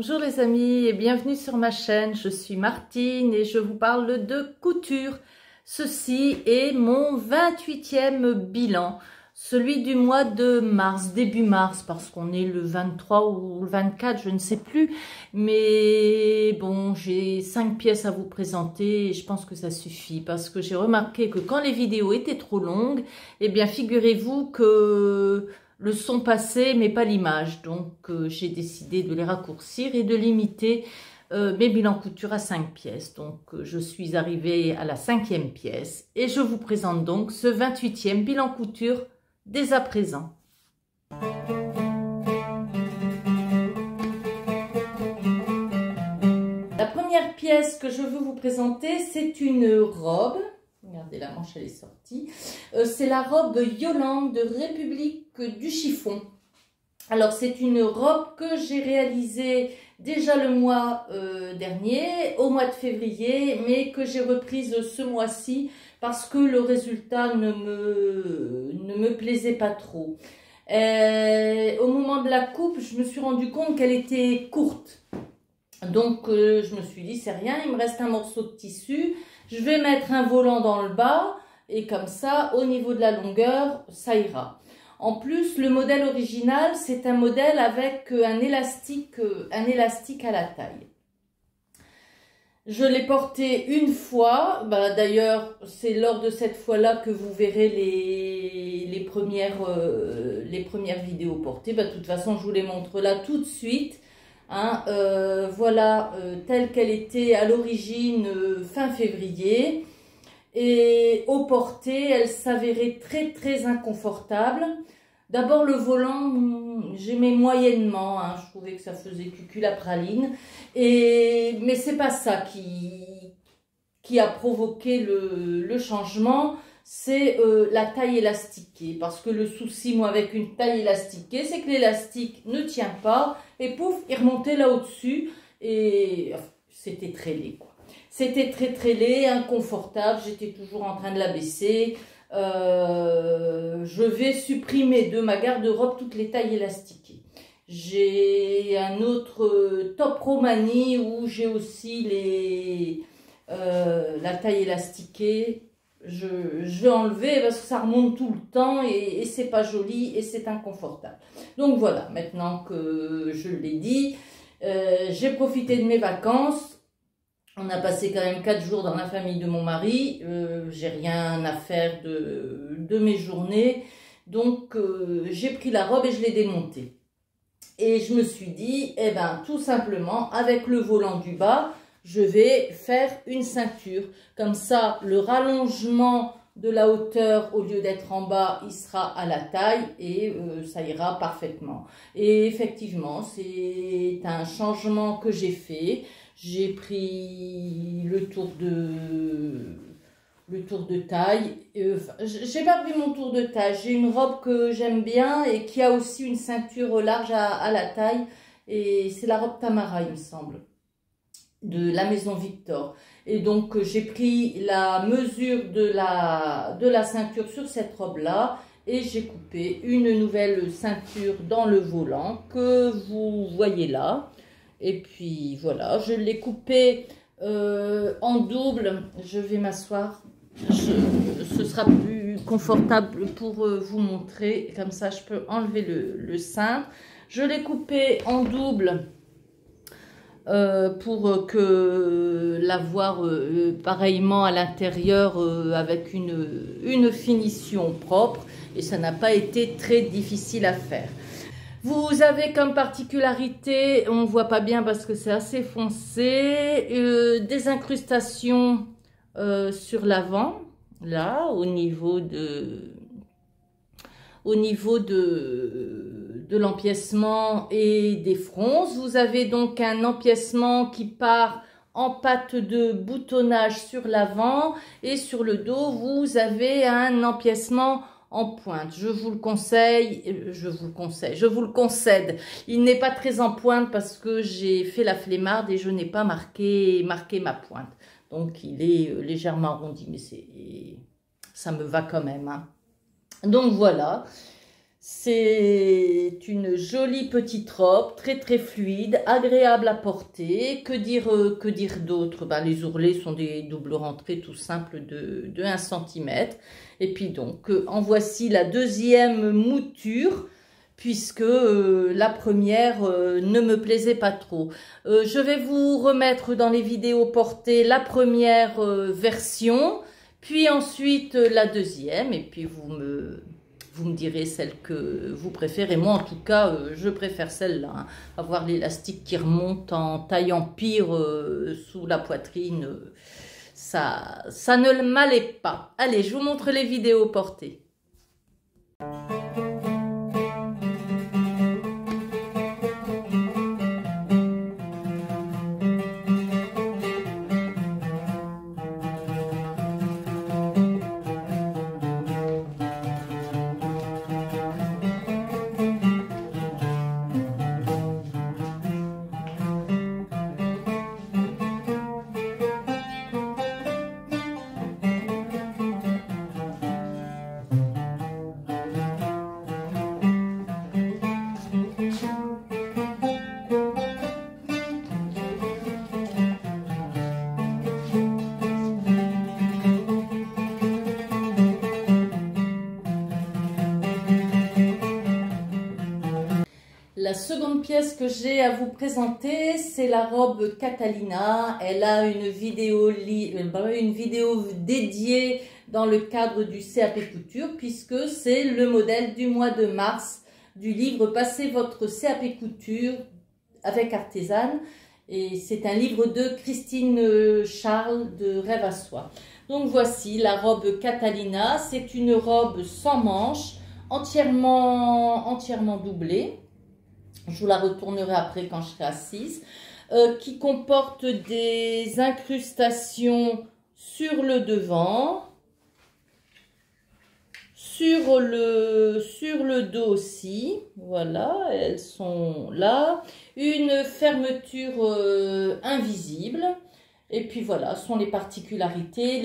Bonjour les amis et bienvenue sur ma chaîne, je suis Martine et je vous parle de couture. Ceci est mon 28e bilan, celui du mois de mars, début mars, parce qu'on est le 23 ou le 24, je ne sais plus. Mais bon, j'ai 5 pièces à vous présenter et je pense que ça suffit parce que j'ai remarqué que quand les vidéos étaient trop longues, eh bien figurez-vous que le son passait mais pas l'image, donc j'ai décidé de les raccourcir et de limiter mes bilans couture à 5 pièces. Donc je suis arrivée à la 5e pièce et je vous présente donc ce 28e bilan couture dès à présent. La première pièce que je veux vous présenter, c'est une robe. Regardez, la manche elle est sortie. C'est la robe Yolande de République du chiffon. Alors c'est une robe que j'ai réalisée déjà le mois dernier, au mois de février, mais que j'ai reprise ce mois-ci parce que le résultat ne me plaisait pas trop. Au moment de la coupe, je me suis rendu compte qu'elle était courte. Donc je me suis dit c'est rien, il me reste un morceau de tissu, je vais mettre un volant dans le bas et comme ça au niveau de la longueur ça ira. En plus le modèle original c'est un modèle avec un élastique à la taille. Je l'ai porté une fois, d'ailleurs c'est lors de cette fois-là que vous verrez les premières vidéos portées. De toute façon je vous les montre là tout de suite. Voilà telle qu'elle était à l'origine fin février, et au porté elle s'avérait très inconfortable. D'abord le volant j'aimais moyennement, je trouvais que ça faisait cucul à praline, mais c'est pas ça qui a provoqué le changement. C'est la taille élastiquée, parce que le souci moi avec une taille élastiquée c'est que l'élastique ne tient pas et pouf il remontait là au-dessus et c'était très laid quoi. C'était très laid, inconfortable, j'étais toujours en train de la baisser. Je vais supprimer de ma garde-robe toutes les tailles élastiquées. J'ai un autre top Romani où j'ai aussi la taille élastiquée. Je vais enlever parce que ça remonte tout le temps et c'est pas joli et c'est inconfortable. Donc voilà, maintenant que je l'ai dit, j'ai profité de mes vacances. On a passé quand même 4 jours dans la famille de mon mari. J'ai rien à faire de mes journées. Donc j'ai pris la robe et je l'ai démontée. Et je me suis dit, eh ben tout simplement avec le volant du bas, je vais faire une ceinture. Comme ça, le rallongement de la hauteur, au lieu d'être en bas, il sera à la taille et ça ira parfaitement. Et effectivement, c'est un changement que j'ai fait. J'ai pris le tour de taille. J'ai pas pris mon tour de taille. J'ai une robe que j'aime bien et qui a aussi une ceinture large à la taille. Et c'est la robe Tamara, il me semble, de la maison Victor. Et donc j'ai pris la mesure de la ceinture sur cette robe là et j'ai coupé une nouvelle ceinture dans le volant que vous voyez là. Et puis voilà, je l'ai coupé en double. Je vais m'asseoir, ce sera plus confortable pour vous montrer, comme ça je peux enlever le cintre. Je l'ai coupé en double pour que l'avoir pareillement à l'intérieur avec une finition propre, et ça n'a pas été très difficile à faire. Vous avez comme particularité, on ne voit pas bien parce que c'est assez foncé, des incrustations sur l'avant, là au niveau de l'empiècement et des fronces. Vous avez donc un empiècement qui part en pâte de boutonnage sur l'avant, et sur le dos vous avez un empiècement en pointe. Je vous le conseille, je vous le concède. Il n'est pas très en pointe parce que j'ai fait la flemmarde et je n'ai pas marqué ma pointe. Donc il est légèrement arrondi, mais ça me va quand même. Donc voilà. C'est une jolie petite robe, très très fluide, agréable à porter. Que dire d'autre? Ben, les ourlets sont des doubles rentrées tout simples de 1 cm. Et puis donc, en voici la deuxième mouture, puisque la première ne me plaisait pas trop. Je vais vous remettre dans les vidéos portées la première version, puis ensuite la deuxième, et puis vous me direz celle que vous préférez. Moi, en tout cas, je préfère celle-là. Hein. Avoir l'élastique qui remonte en taille empire sous la poitrine, ça ne m'allait pas. Allez, je vous montre les vidéos portées. La seconde pièce que j'ai à vous présenter, c'est la robe Catalina. Elle a une vidéo dédiée dans le cadre du CAP Couture, puisque c'est le modèle du mois de mars du livre Passez votre CAP Couture avec Artisane. Et c'est un livre de Christine Charles de Rêve à Soie. Donc voici la robe Catalina. C'est une robe sans manches, entièrement doublée. Je vous la retournerai après quand je serai assise, qui comporte des incrustations sur le devant, sur le dos aussi, voilà, elles sont là, une fermeture invisible, et puis voilà, sont les particularités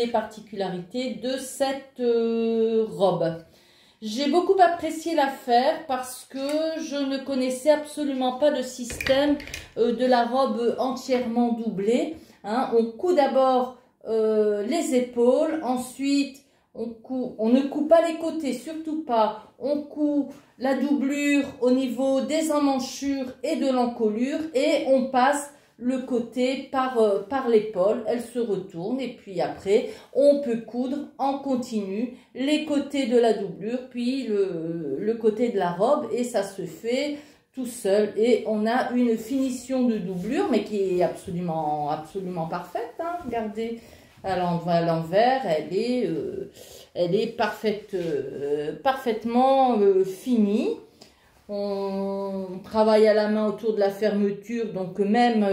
de cette robe. J'ai beaucoup apprécié l'affaire parce que je ne connaissais absolument pas le système de la robe entièrement doublée. Hein. On coud d'abord les épaules, ensuite on ne coud pas les côtés, surtout pas. On coud la doublure au niveau des emmanchures et de l'encolure et on passe le côté par l'épaule, elle se retourne et puis après on peut coudre en continu les côtés de la doublure puis le côté de la robe et ça se fait tout seul et on a une finition de doublure mais qui est absolument parfaite. Hein. Regardez à l'envers, elle est parfaitement finie. On travaille à la main autour de la fermeture, donc même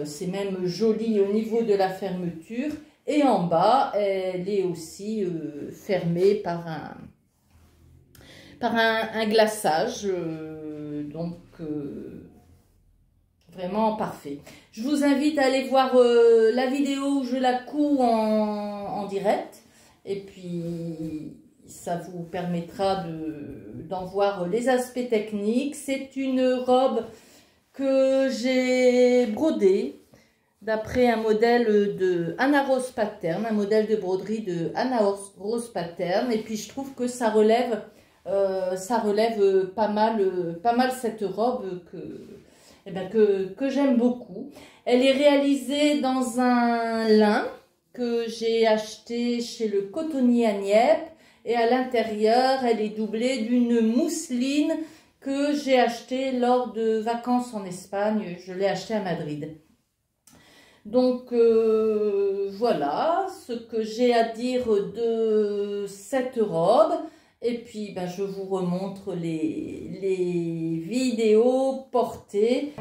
c'est même joli au niveau de la fermeture. Et en bas, elle est aussi fermée par un glaçage, donc vraiment parfait. Je vous invite à aller voir la vidéo où je la couds en direct, et puis ça vous permettra d'en voir les aspects techniques. C'est une robe que j'ai brodée d'après un modèle de Anna Rose Pattern, un modèle de broderie de Anna Rose Pattern. Et puis je trouve que ça relève pas mal cette robe que j'aime beaucoup. Elle est réalisée dans un lin que j'ai acheté chez le cotonnier à Nieppe. Et à l'intérieur, elle est doublée d'une mousseline que j'ai achetée lors de vacances en Espagne. Je l'ai achetée à Madrid. Donc voilà ce que j'ai à dire de cette robe. Et puis je vous remontre les vidéos portées.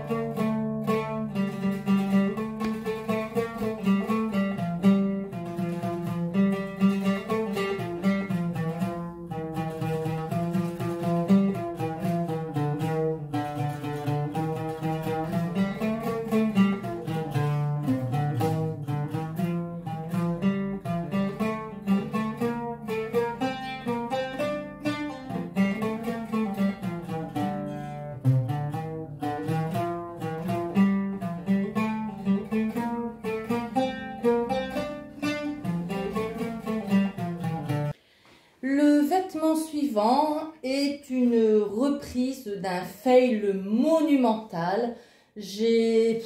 Le vêtement suivant est une reprise d'un fail monumental. J'ai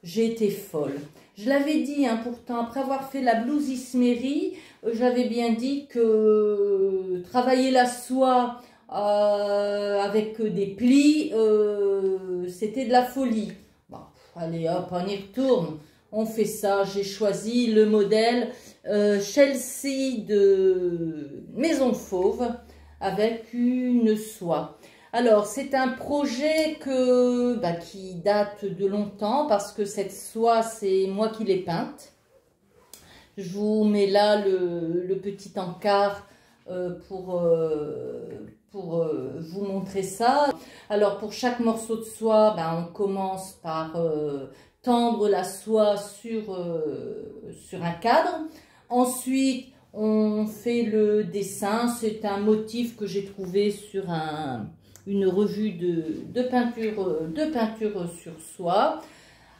été folle. Je l'avais dit, hein, pourtant, après avoir fait la blouse Ismeri, j'avais bien dit que travailler la soie avec des plis, c'était de la folie. Bon, allez hop, on y retourne. On fait ça. J'ai choisi le modèle Chelsea de Maison Fauve avec une soie. Alors, c'est un projet qui date de longtemps parce que cette soie, c'est moi qui l'ai peinte. Je vous mets là le petit encart pour vous montrer ça. Alors, pour chaque morceau de soie, on commence par tendre la soie sur un cadre. Ensuite, on fait le dessin. C'est un motif que j'ai trouvé sur une revue de peinture sur soie.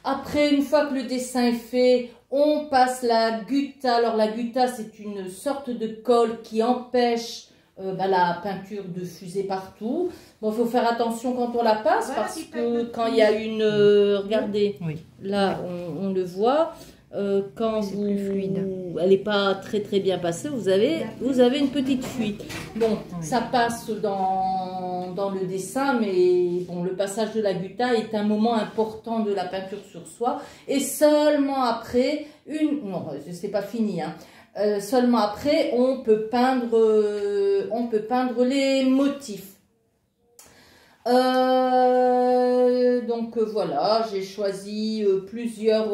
Après, une fois que le dessin est fait, on passe la gutta. Alors, la gutta, c'est une sorte de colle qui empêche la peinture de fuser partout. Bon, il faut faire attention quand on la passe parce que quand il y a une... regardez, oui. Là, on le voit. Quand plus fluide. Elle n'est pas très bien passée, vous avez une petite fuite. Bon, oui. Ça passe dans le dessin, mais bon, le passage de la gutta est un moment important de la peinture sur soie. Et seulement après, non, c'est pas fini, hein. Seulement après, on peut peindre les motifs. Donc voilà, j'ai choisi plusieurs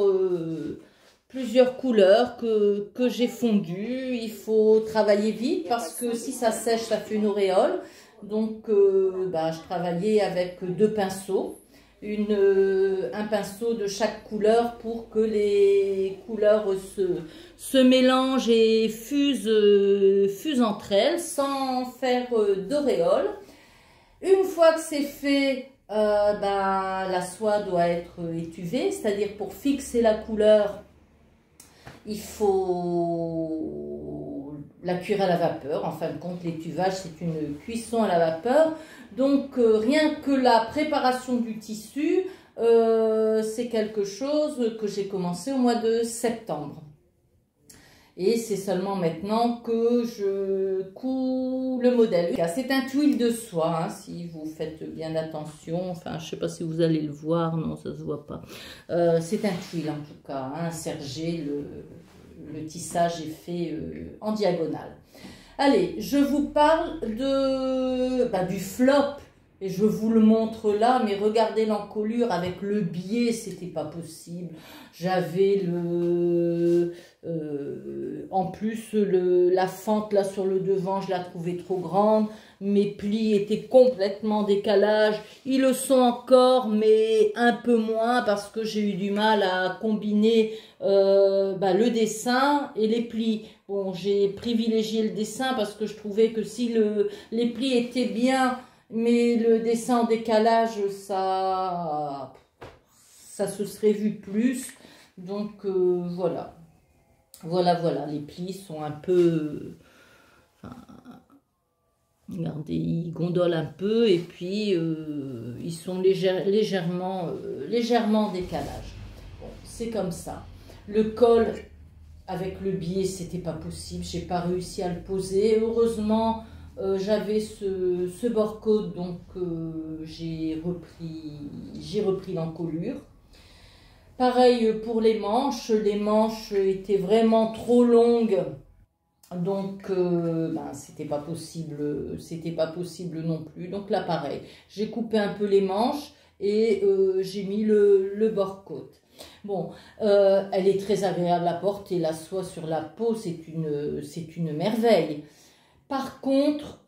couleurs que j'ai fondues. Il faut travailler vite parce que si ça sèche, ça fait une auréole. Donc, je travaillais avec 2 pinceaux. Un pinceau de chaque couleur pour que les couleurs se mélangent et fusent entre elles sans faire d'auréole. Une fois que c'est fait, la soie doit être étuvée, c'est-à-dire pour fixer la couleur, il faut la cuire à la vapeur. En fin de compte, l'étuvage, c'est une cuisson à la vapeur. Donc, rien que la préparation du tissu, c'est quelque chose que j'ai commencé au mois de septembre. Et c'est seulement maintenant que je couds le modèle. C'est un tuile de soie, hein, si vous faites bien attention. Enfin, je ne sais pas si vous allez le voir. Non, ça ne se voit pas. C'est un tuile en tout cas, hein, sergé. Le tissage est fait en diagonale. Allez, je vous parle du flop. Et je vous le montre là, mais regardez l'encolure avec le biais, c'était pas possible. J'avais en plus la fente là sur le devant, je la trouvais trop grande. Mes plis étaient complètement décalage. Ils le sont encore, mais un peu moins parce que j'ai eu du mal à combiner le dessin et les plis. Bon, j'ai privilégié le dessin parce que je trouvais que si les plis étaient bien, mais le dessin en décalage, ça se serait vu plus. Donc voilà. Voilà. Les plis sont un peu... regardez, ils gondolent un peu et puis ils sont légèrement en décalage. Bon, c'est comme ça. Le col avec le biais, c'était pas possible. J'ai pas réussi à le poser. Heureusement... j'avais ce bord-côte, donc j'ai repris l'encolure. Pareil pour les manches étaient vraiment trop longues, donc c'était pas possible non plus. Donc là pareil, j'ai coupé un peu les manches et j'ai mis le bord-côte. Bon, elle est très agréable à porter, la soie sur la peau, c'est une merveille. Par contre,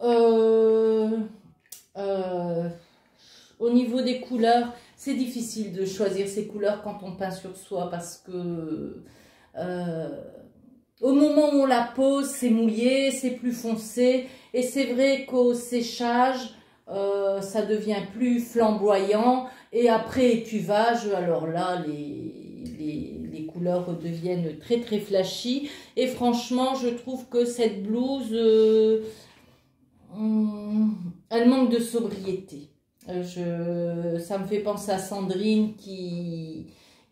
au niveau des couleurs, c'est difficile de choisir ces couleurs quand on peint sur soie parce que au moment où on la pose, c'est mouillé, c'est plus foncé. Et c'est vrai qu'au séchage, ça devient plus flamboyant. Et après étuvage, alors là, les couleurs deviennent très flashy. Et franchement, je trouve que cette blouse, elle manque de sobriété. Ça me fait penser à Sandrine qui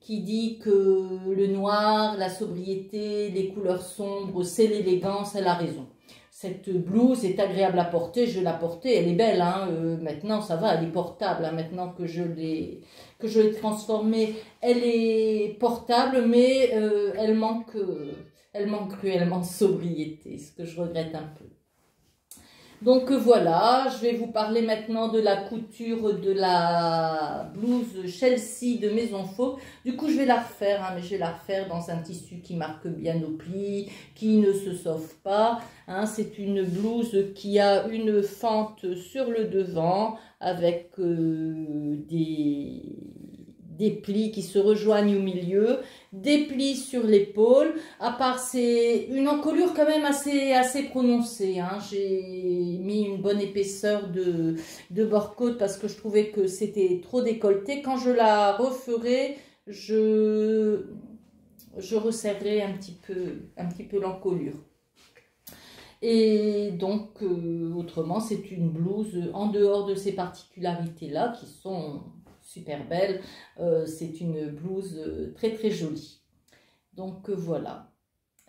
dit que le noir, la sobriété, les couleurs sombres, c'est l'élégance. Elle a raison. Cette blouse est agréable à porter, je l'ai portée, elle est belle, hein. Maintenant ça va, elle est portable, hein. Maintenant que je l'ai transformée, elle est portable, mais elle manque cruellement de sobriété, ce que je regrette un peu. Donc voilà, je vais vous parler maintenant de la couture de la blouse Chelsea de Maison Fauve. Du coup, je vais la refaire, hein, mais je vais la refaire dans un tissu qui marque bien nos plis, qui ne se sauve pas. Hein. C'est une blouse qui a une fente sur le devant avec des plis qui se rejoignent au milieu, des plis sur l'épaule. À part, c'est une encolure quand même assez prononcée. Hein. J'ai mis une bonne épaisseur de bord-côte parce que je trouvais que c'était trop décolleté. Quand je la referai, je resserrerai un petit peu l'encolure. Et donc, autrement, c'est une blouse en dehors de ces particularités-là qui sont super belle, c'est une blouse très très jolie. Donc voilà,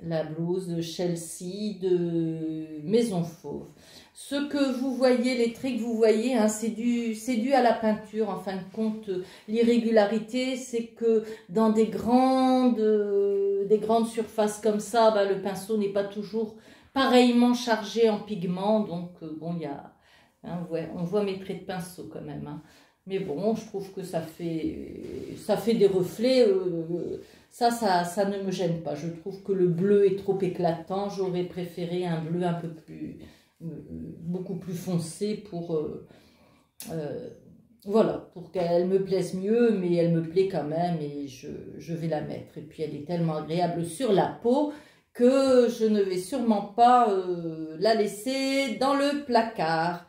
la blouse Chelsea de Maison Fauve. Ce que vous voyez, les traits que vous voyez, hein, c'est dû à la peinture. En fin de compte, l'irrégularité, c'est que dans des grandes surfaces comme ça, bah, le pinceau n'est pas toujours pareillement chargé en pigments. Donc bon, il y a, hein, ouais, on voit mes traits de pinceau quand même, hein. Mais bon, je trouve que ça fait des reflets, ça ne me gêne pas. Je trouve que le bleu est trop éclatant. J'aurais préféré un bleu un peu plus, beaucoup plus foncé pour, voilà, pour qu'elle me plaise mieux, mais elle me plaît quand même et je vais la mettre. Et puis elle est tellement agréable sur la peau que je ne vais sûrement pas la laisser dans le placard.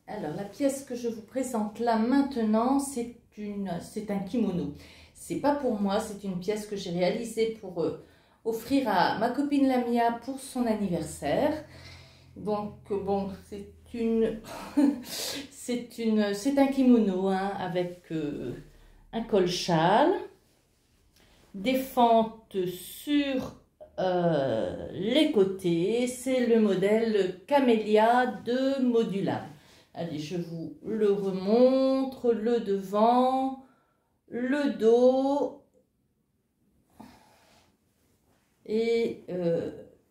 Alors, la pièce que je vous présente là maintenant, c'est un kimono. C'est pas pour moi, c'est une pièce que j'ai réalisée pour offrir à ma copine Lamia pour son anniversaire. Donc, bon, c'est un kimono, hein, avec un col-châle, des fentes sur les côtés. C'est le modèle Camélia de Modulable. Allez, je vous le remontre, le devant, le dos et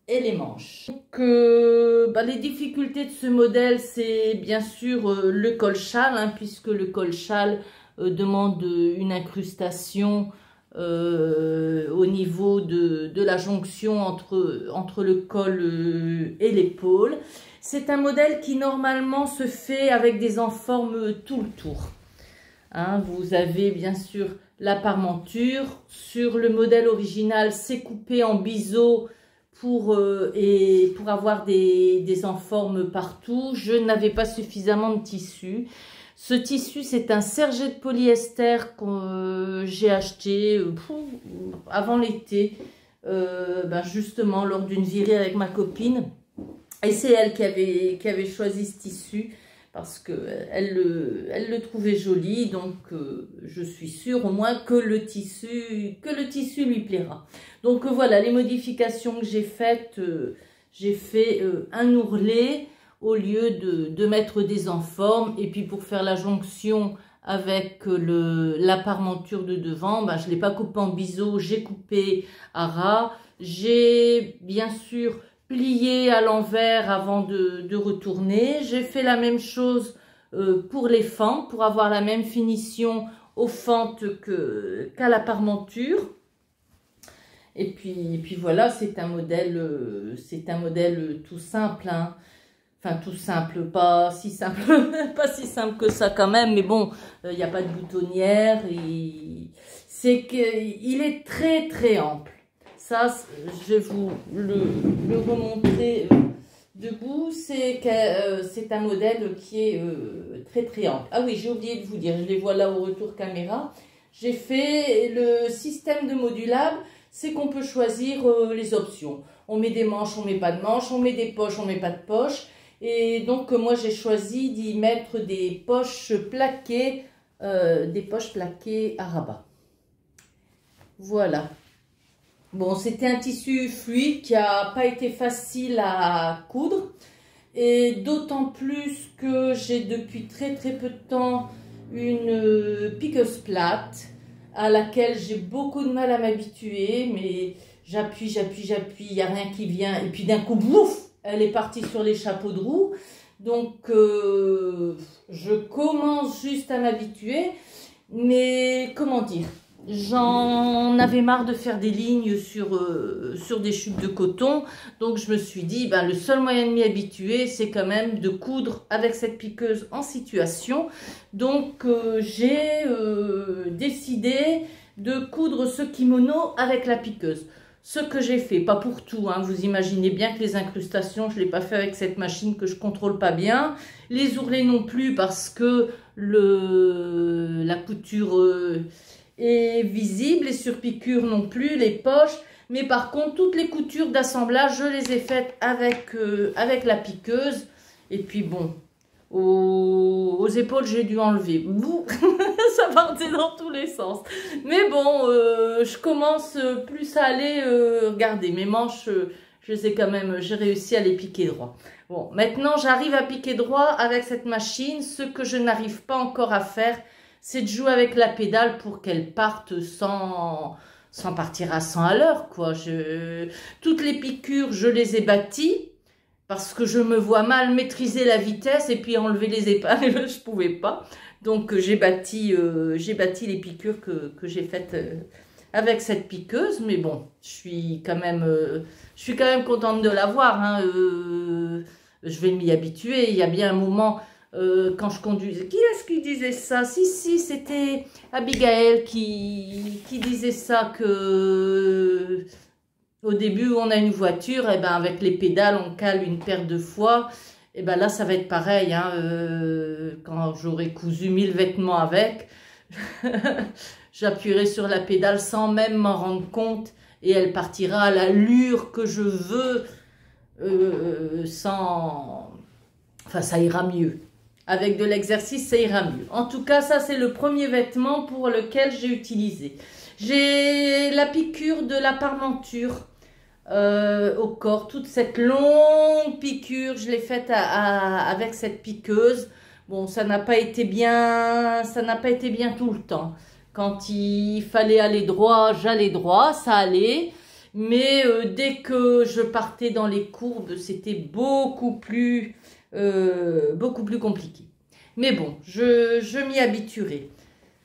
les manches. Donc, les difficultés de ce modèle, c'est bien sûr le col-châle, hein, puisque le col-châle demande une incrustation au niveau de la jonction entre le col et l'épaule. C'est un modèle qui normalement se fait avec des enformes tout le tour. Hein, vous avez bien sûr la parmenture. Sur le modèle original, c'est coupé en biseau pour avoir des enformes partout. Je n'avais pas suffisamment de tissu. Ce tissu, c'est un serge de polyester que j'ai acheté avant l'été, justement lors d'une virée avec ma copine. Et c'est elle qui avait choisi ce tissu parce qu'elle le trouvait joli. Donc, je suis sûre au moins que le tissu lui plaira. Donc, voilà les modifications que j'ai faites. J'ai fait un ourlet au lieu de mettre des enformes. Et puis, pour faire la jonction avec la parmenture de devant, je ne l'ai pas coupé en biseau, j'ai coupé à ras. J'ai bien sûr plié à l'envers avant de retourner. J'ai fait la même chose pour les fentes, pour avoir la même finition aux fentes qu'à la parmenture. Et puis voilà, c'est un modèle tout simple, hein. Enfin, tout simple, pas si simple, pas si simple que ça quand même, mais bon, il n'y a pas de boutonnière, c'est qu'il est très très ample. Ça, je vais vous le remontrer debout, c'est un modèle qui est très très ample. Ah oui, j'ai oublié de vous dire, je les vois là au retour caméra. J'ai fait le système de modulable, c'est qu'on peut choisir les options. On met des manches, on met pas de manches, on met des poches, on met pas de poches. Et donc moi j'ai choisi d'y mettre des poches plaquées à rabat. Voilà. Bon, c'était un tissu fluide qui n'a pas été facile à coudre. Et d'autant plus que j'ai depuis très très peu de temps une piqueuse plate à laquelle j'ai beaucoup de mal à m'habituer. Mais j'appuie, il n'y a rien qui vient. Et puis d'un coup, bouf! Elle est partie sur les chapeaux de roue. Donc, je commence juste à m'habituer. Mais, comment dire, j'en avais marre de faire des lignes sur des chutes de coton. Donc, je me suis dit, ben, le seul moyen de m'y habituer, c'est quand même de coudre avec cette piqueuse en situation. Donc, j'ai décidé de coudre ce kimono avec la piqueuse. Ce que j'ai fait, pas pour tout, hein, vous imaginez bien que les incrustations, je ne l'ai pas fait avec cette machine que je contrôle pas bien. Les ourlets non plus parce que la couture est visible, les surpiqûres non plus, les poches. Mais par contre, toutes les coutures d'assemblage, je les ai faites avec la piqueuse. Et puis bon, aux épaules, j'ai dû enlever. Bouh, ça partait dans tous les sens. Mais bon, je commence plus à aller regardez, mes manches, je les ai quand même, j'ai réussi à les piquer droit. Bon, maintenant, j'arrive à piquer droit avec cette machine. Ce que je n'arrive pas encore à faire, c'est de jouer avec la pédale pour qu'elle parte sans partir à 100 à l'heure, quoi. Toutes les piqûres, je les ai bâties. Parce que je me vois mal maîtriser la vitesse et puis enlever les épingles, je pouvais pas. Donc j'ai bâti les piqûres que j'ai faites avec cette piqueuse. Mais bon, je suis quand même contente de l'avoir, hein. Je vais m'y habituer. Il y a bien un moment quand je conduisais. Qui est-ce qui disait ça? Si, c'était Abigail qui disait ça que... Au début, on a une voiture, et ben avec les pédales, on cale une paire de fois. Et ben là, ça va être pareil. Hein, quand j'aurai cousu 1000 vêtements avec, j'appuierai sur la pédale sans même m'en rendre compte. Et elle partira à l'allure que je veux. Enfin, ça ira mieux. Avec de l'exercice, ça ira mieux. En tout cas, ça, c'est le premier vêtement pour lequel j'ai utilisé. J'ai la piqûre de la parmenture au corps, toute cette longue piqûre, je l'ai faite avec cette piqueuse. Bon, ça n'a pas été bien tout le temps. Quand il fallait aller droit, j'allais droit, ça allait. Mais dès que je partais dans les courbes, c'était beaucoup plus compliqué. Mais bon, je m'y habituerai.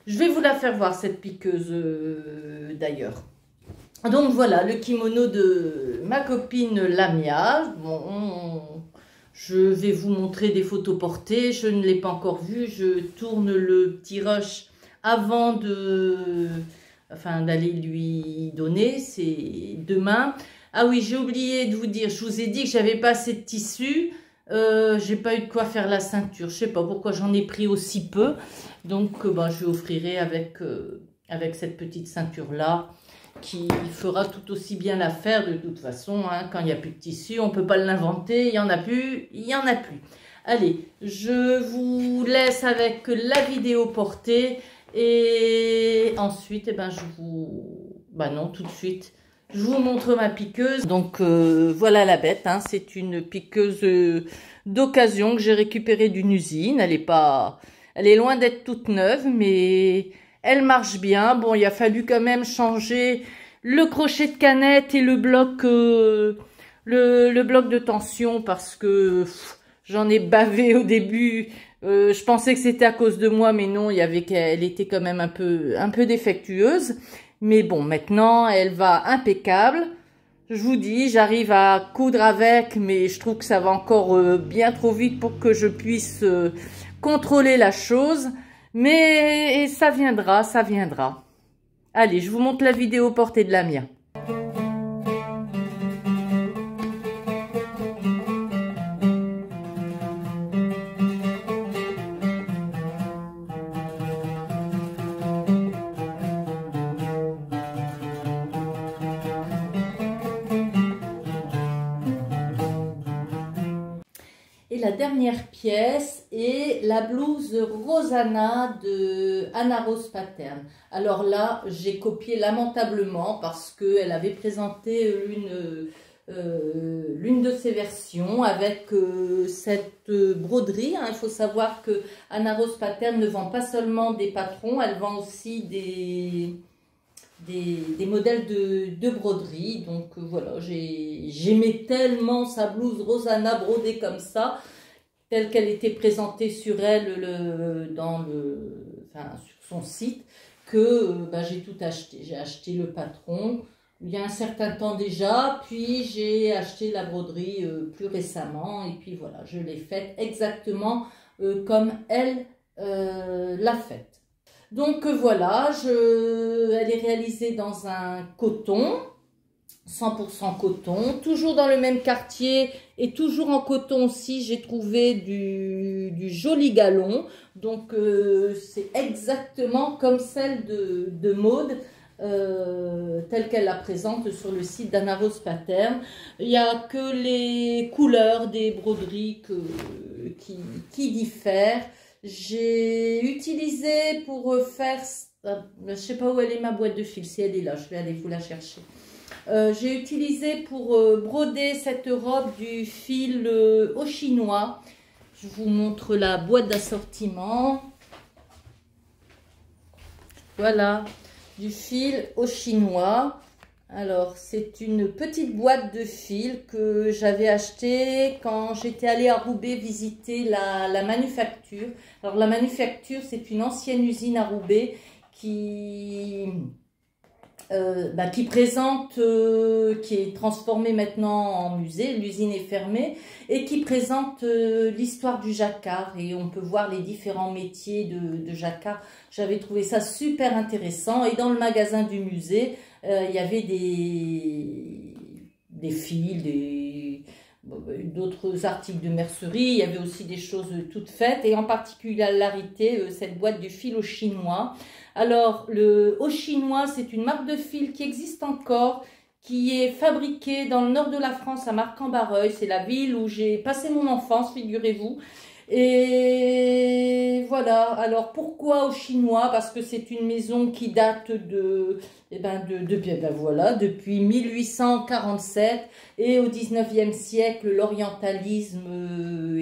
Je vais vous la faire voir, cette piqueuse, d'ailleurs. Donc voilà, le kimono de ma copine Lamia. Bon, je vais vous montrer des photos portées. Je ne l'ai pas encore vu. Je tourne le petit rush avant d'aller lui donner. C'est demain. Ah oui, j'ai oublié de vous dire. Je vous ai dit que j'avais pas assez de tissu. J'ai pas eu de quoi faire la ceinture. Je sais pas pourquoi j'en ai pris aussi peu. Donc, je lui offrirai avec cette petite ceinture-là qui fera tout aussi bien l'affaire de toute façon. Hein, quand il n'y a plus de tissu, on ne peut pas l'inventer. Il n'y en a plus, il n'y en a plus. Allez, je vous laisse avec la vidéo portée. Et ensuite, non, tout de suite, je vous montre ma piqueuse. Donc, voilà la bête. Hein, c'est une piqueuse d'occasion que j'ai récupérée d'une usine. Elle est loin d'être toute neuve, mais elle marche bien. Bon, il a fallu quand même changer le crochet de canette et le bloc de tension parce que j'en ai bavé au début. Je pensais que c'était à cause de moi, mais non, elle était quand même un peu défectueuse. Mais bon, maintenant, elle va impeccable. Je vous dis, j'arrive à coudre avec, mais je trouve que ça va encore bien trop vite pour que je puisse contrôler la chose. Mais ça viendra, ça viendra. Allez, je vous montre la vidéo portée de la mienne. Et la dernière pièce est la blouse Rosanna de Anna Rose Pattern. Alors là, j'ai copié lamentablement parce qu'elle avait présenté l'une de ses versions avec cette broderie. Hein. Il faut savoir que Anna Rose Pattern ne vend pas seulement des patrons, elle vend aussi des modèles de broderie. Donc voilà, j'aimais tellement sa blouse Rosanna brodée comme ça, telle qu'elle était présentée sur elle sur son site, que j'ai tout acheté. J'ai acheté le patron il y a un certain temps déjà, puis j'ai acheté la broderie plus récemment, et puis voilà, je l'ai faite exactement comme elle l'a faite. Donc voilà, elle est réalisée dans un coton, 100% coton, toujours dans le même quartier et toujours en coton aussi. J'ai trouvé du joli galon, donc c'est exactement comme celle de Maude, telle qu'elle la présente sur le site d'Anna Rose Pattern. Il n'y a que les couleurs des broderies qui diffèrent. J'ai utilisé pour faire, je ne sais pas où elle est ma boîte de fil, si elle est là, je vais aller vous la chercher. J'ai utilisé pour broder cette robe du fil au chinois. Je vous montre la boîte d'assortiment. Voilà, du fil au chinois. Alors, c'est une petite boîte de fil que j'avais achetée quand j'étais allée à Roubaix visiter la manufacture. Alors, la manufacture, c'est une ancienne usine à Roubaix qui présente, qui est transformée maintenant en musée. L'usine est fermée et qui présente l'histoire du jacquard. Et on peut voir les différents métiers de jacquard. J'avais trouvé ça super intéressant. Et dans le magasin du musée, il y avait des fils, d'autres articles de mercerie. Il y avait aussi des choses toutes faites. Et en particularité, cette boîte du fil au chinois. Alors, le au chinois, c'est une marque de fil qui existe encore, qui est fabriquée dans le nord de la France, à Marcq-en-Barreuil. C'est la ville où j'ai passé mon enfance, figurez-vous. Et voilà. Alors, pourquoi au chinois? Parce que c'est une maison qui date depuis 1847. Et au 19e siècle, l'orientalisme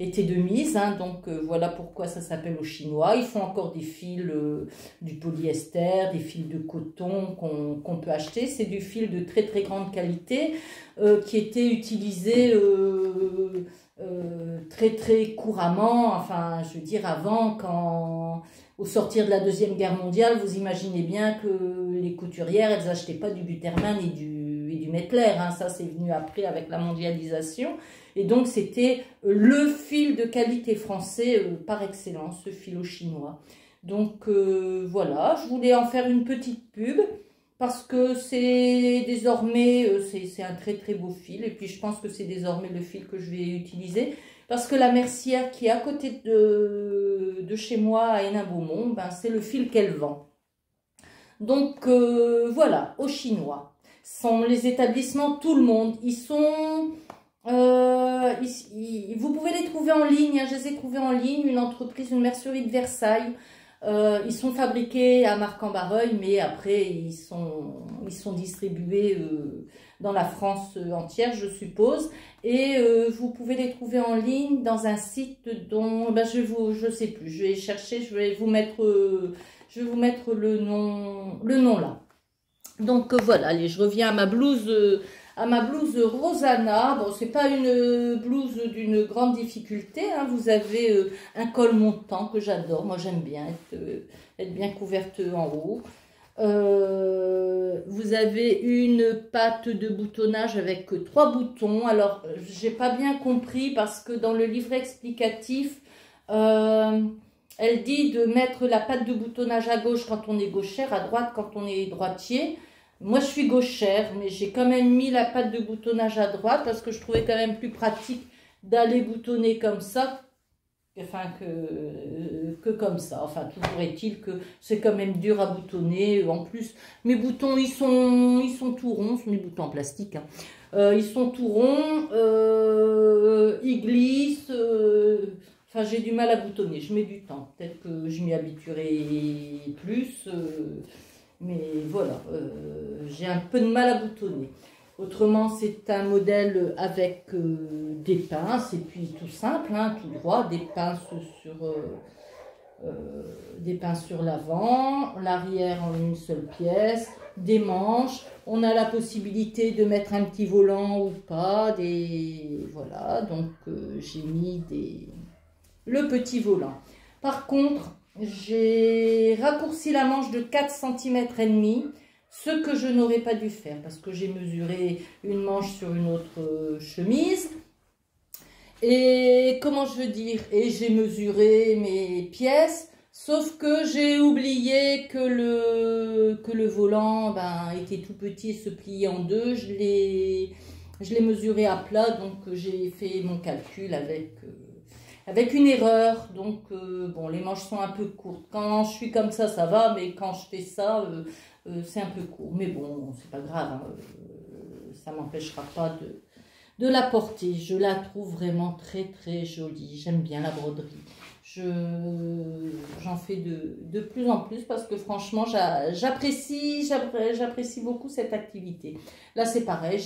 était de mise, hein, donc voilà pourquoi ça s'appelle au chinois. Ils font encore des fils, du polyester, des fils de coton qu'on peut acheter. C'est du fil de très très grande qualité qui était utilisé très très couramment, enfin je veux dire avant, au sortir de la Deuxième Guerre mondiale, vous imaginez bien que les couturières, elles n'achetaient pas du Gutermann et du Mettler, hein. Ça c'est venu après avec la mondialisation. Et donc, c'était le fil de qualité français par excellence, ce fil au chinois. Donc, voilà, je voulais en faire une petite pub parce que c'est désormais, c'est un très très beau fil. Et puis, je pense que c'est désormais le fil que je vais utiliser parce que la mercière qui est à côté de chez moi à Hénin-Beaumont, c'est le fil qu'elle vend. Donc, voilà, au chinois. Ce sont les établissements Tout le Monde. Ils sont... vous pouvez les trouver en ligne, hein, je les ai trouvés en ligne, une entreprise, une mercerie de Versailles. Ils sont fabriqués à Marcq-en-Barreuil, mais après ils sont distribués dans la France entière, je suppose. Et vous pouvez les trouver en ligne dans un site dont je sais plus, je vais chercher, je vais vous mettre le nom là. Donc voilà, allez, je reviens à ma blouse Rosanna. Bon, c'est pas une blouse d'une grande difficulté, hein. Vous avez un col montant que j'adore. Moi, j'aime bien être bien couverte en haut. Vous avez une patte de boutonnage avec 3 boutons. Alors, j'ai pas bien compris parce que dans le livret explicatif, elle dit de mettre la patte de boutonnage à gauche quand on est gauchère, à droite quand on est droitier. Moi, je suis gauchère, mais j'ai quand même mis la patte de boutonnage à droite parce que je trouvais quand même plus pratique d'aller boutonner comme ça, enfin que comme ça. Enfin, toujours est-il que c'est quand même dur à boutonner. En plus, mes boutons, ils sont tout ronds, ce sont des boutons en plastique, hein. Ils sont tout ronds, ils glissent. Enfin, j'ai du mal à boutonner, je mets du temps. Peut-être que je m'y habituerai plus. Mais voilà, j'ai un peu de mal à boutonner. Autrement, c'est un modèle avec des pinces, et puis tout simple, hein, tout droit, des pinces sur l'avant, l'arrière en une seule pièce, des manches. On a la possibilité de mettre un petit volant ou pas. Voilà, donc j'ai mis le petit volant. Par contre, j'ai raccourci la manche de 4 cm et demi, ce que je n'aurais pas dû faire parce que j'ai mesuré une manche sur une autre chemise. Et comment je veux dire, et j'ai mesuré mes pièces, sauf que j'ai oublié que le volant était tout petit et se pliait en deux. Je l'ai mesuré à plat, donc j'ai fait mon calcul avec une erreur. Donc bon, les manches sont un peu courtes. Quand je suis comme ça va, mais quand je fais ça, c'est un peu court. Mais bon, c'est pas grave, hein. Ça m'empêchera pas de la porter. Je la trouve vraiment très très jolie. J'aime bien la broderie. J'en fais de plus en plus parce que franchement, j'apprécie beaucoup cette activité. Là, c'est pareil.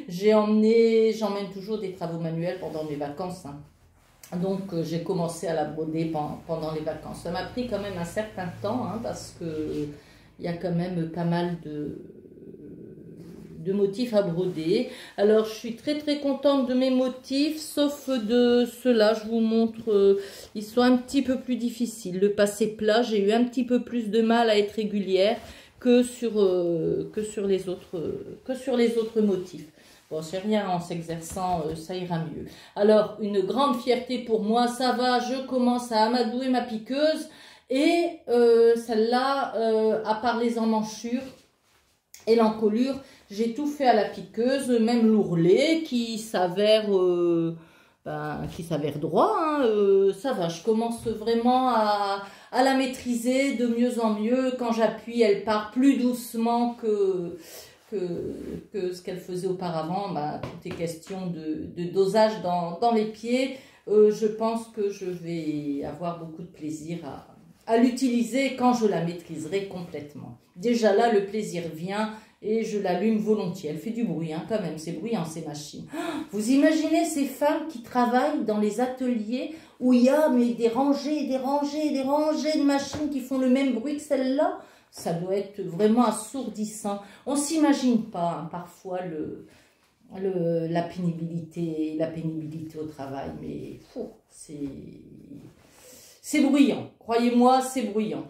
J'emmène toujours des travaux manuels pendant mes vacances, hein. Donc, j'ai commencé à la broder pendant les vacances. Ça m'a pris quand même un certain temps, hein, parce que il y a quand même pas mal de motifs à broder. Alors, je suis très très contente de mes motifs, sauf de ceux-là. Je vous montre, ils sont un petit peu plus difficiles. Le passé plat, j'ai eu un petit peu plus de mal à être régulière que sur les autres motifs. Bon, c'est rien, en s'exerçant, ça ira mieux. Alors, une grande fierté pour moi, ça va, je commence à amadouer ma piqueuse. Et celle-là, à part les emmanchures et l'encolure, j'ai tout fait à la piqueuse, même l'ourlet qui s'avère droit, hein. Ça va, je commence vraiment à la maîtriser de mieux en mieux. Quand j'appuie, elle part plus doucement que ce qu'elle faisait auparavant. Tout est question de dosage dans les pieds. Je pense que je vais avoir beaucoup de plaisir à l'utiliser quand je la maîtriserai complètement. Déjà là, le plaisir vient et je l'allume volontiers. Elle fait du bruit, hein, quand même, c'est bruyant ces machines. Vous imaginez ces femmes qui travaillent dans les ateliers où il y a des rangées, des rangées, des rangées de machines qui font le même bruit que celle-là? Ça doit être vraiment assourdissant. On ne s'imagine pas, hein, parfois la pénibilité au travail, mais c'est bruyant. Croyez-moi, c'est bruyant.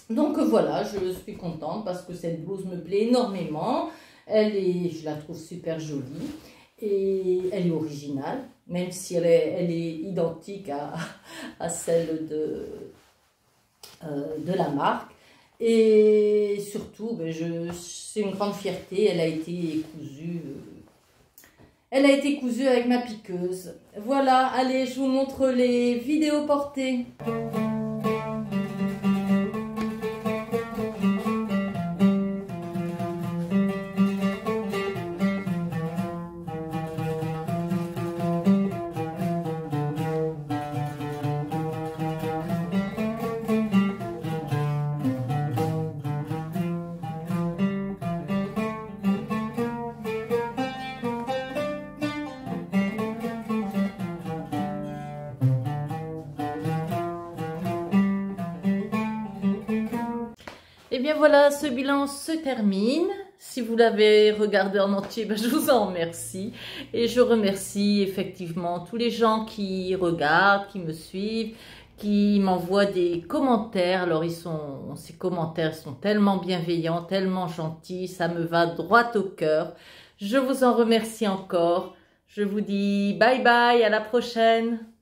Donc voilà, je suis contente parce que cette blouse me plaît énormément. Je la trouve super jolie et elle est originale, même si elle est identique à celle de la marque. Et surtout, c'est une grande fierté, elle a été cousue avec ma piqueuse. Voilà, allez, je vous montre les vidéos portées. Et bien voilà, ce bilan se termine. Si vous l'avez regardé en entier, je vous en remercie. Et je remercie effectivement tous les gens qui regardent, qui me suivent, qui m'envoient des commentaires. Alors, ces commentaires sont tellement bienveillants, tellement gentils, ça me va droit au cœur. Je vous en remercie encore. Je vous dis bye bye, à la prochaine.